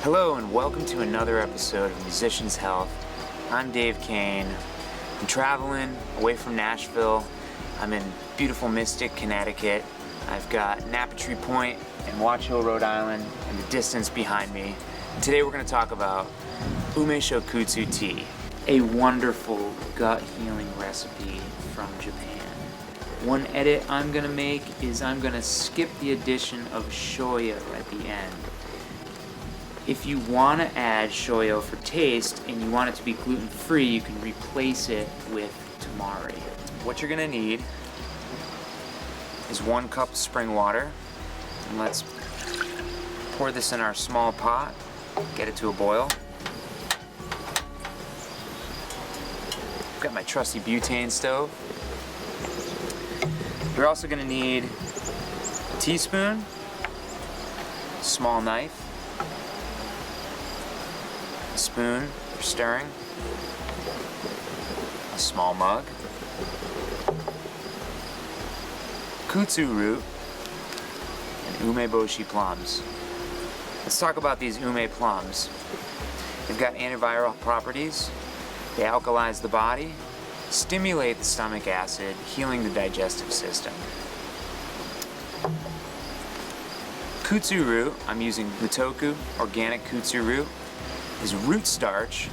Hello and welcome to another episode of Musician's Health. I'm Dave Kane. I'm traveling away from Nashville. I'm in beautiful Mystic, Connecticut. I've got Napattree Point and Watch Hill, Rhode Island in the distance behind me. And today we're going to talk about Ume Sho Kuzu tea, a wonderful gut healing recipe from Japan. One edit I'm going to make is I'm going to skip the addition of shoyo at the end. If you want to add shoyo for taste and you want it to be gluten-free, you can replace it with tamari. What you're going to need is 1 cup of spring water. And let's pour this in our small pot, get it to a boil. I've got my trusty butane stove. You're also going to need a teaspoon, a small knife, a spoon for stirring, a small mug, kutsu root, and umeboshi plums. Let's talk about these ume plums. They've got antiviral properties, they alkalize the body, stimulate the stomach acid, healing the digestive system. Kutsu root, I'm using Mutoku organic kutsu root, is root starch.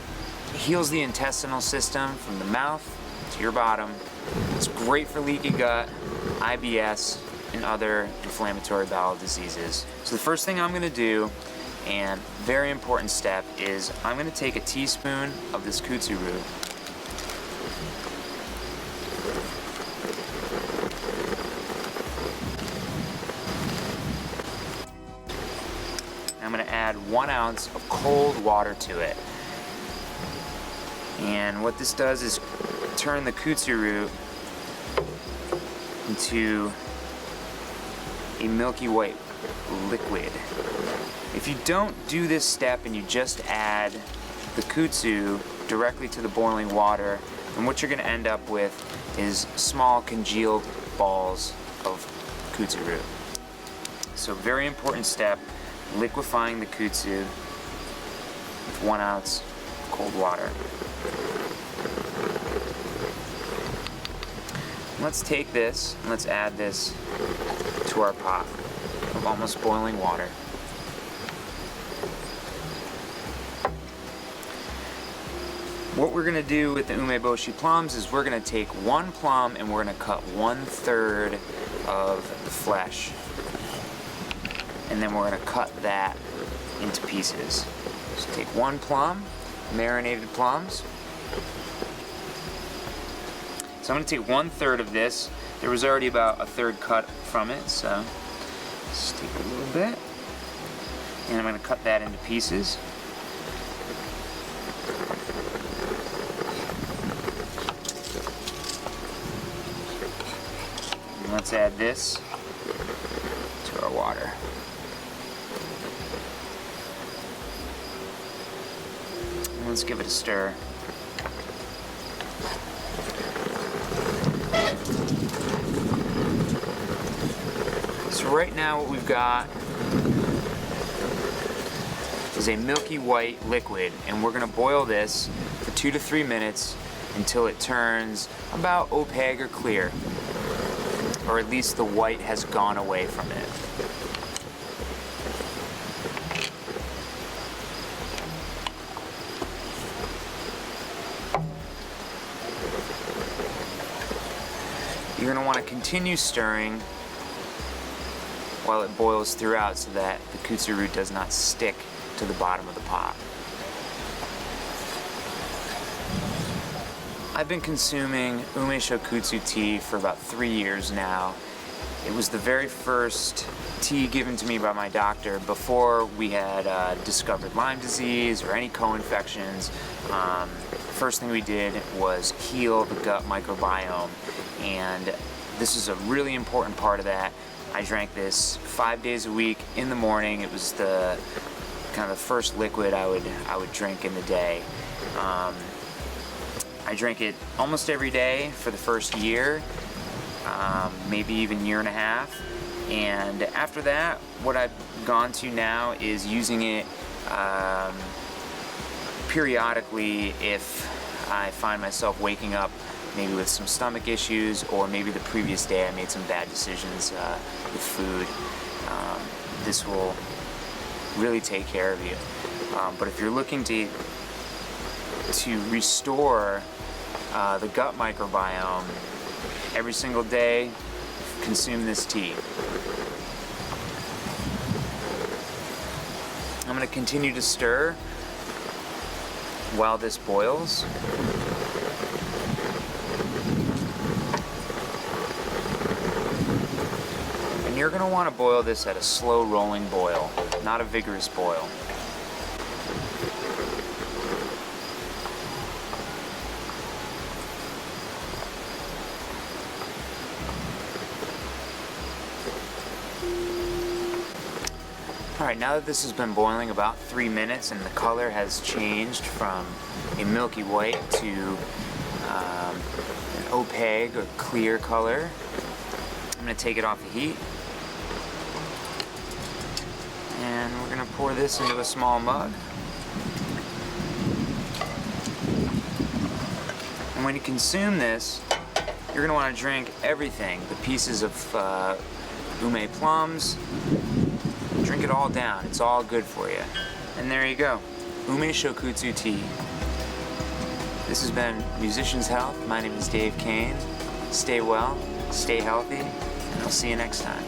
It heals the intestinal system from the mouth to your bottom. It's great for leaky gut, IBS, and other inflammatory bowel diseases. So the first thing I'm going to do, and very important step, is I'm going to take a teaspoon of this kutsu root. I'm going to add 1 ounce of cold water to it. And what this does is turn the kutsu root into a milky white liquid. If you don't do this step and you just add the kutsu directly to the boiling water, then what you're going to end up with is small congealed balls of kutsu root. So very important step, liquefying the kutsu with 1 ounce of cold water. Let's take this and let's add this to our pot of almost boiling water. What we're going to do with the umeboshi plums is we're going to take 1 plum and we're going to cut 1/3 of the flesh. And then we're going to cut that into pieces. So take 1 plum, marinated plums. So I'm going to take 1/3 of this. There was already about 1/3 cut from it, so just take a little bit. And I'm going to cut that into pieces. And let's add this to our water. Let's give it a stir. So right now what we've got is a milky white liquid, and we're going to boil this for 2 to 3 minutes until it turns about opaque or clear, or at least the white has gone away from it. You're going to want to continue stirring while it boils throughout so that the kutsu root does not stick to the bottom of the pot. I've been consuming Ume Sho Kuzu tea for about 3 years now. It was the very first tea given to me by my doctor before we had discovered Lyme disease or any co-infections. First thing we did was heal the gut microbiome, and this is a really important part of that. I drank this 5 days a week in the morning. It was the kind of the first liquid I would drink in the day. I drank it almost every day for the first year, maybe even year and a half. And after that, what I've gone to now is using it Periodically, if I find myself waking up maybe with some stomach issues, or maybe the previous day I made some bad decisions with food, this will really take care of you. But if you're looking to restore the gut microbiome, every single day, consume this tea. I'm going to continue to stir while this boils. And you're going to want to boil this at a slow rolling boil, not a vigorous boil. Alright, now that this has been boiling about 3 minutes and the color has changed from a milky white to an opaque or clear color, I'm going to take it off the heat and we're going to pour this into a small mug. And when you consume this, you're going to want to drink everything, the pieces of ume plums. Drink it all down. It's all good for you. And there you go. Ume Sho Kuzu tea. This has been Musician's Health. My name is Dave Kane. Stay well, stay healthy, and I'll see you next time.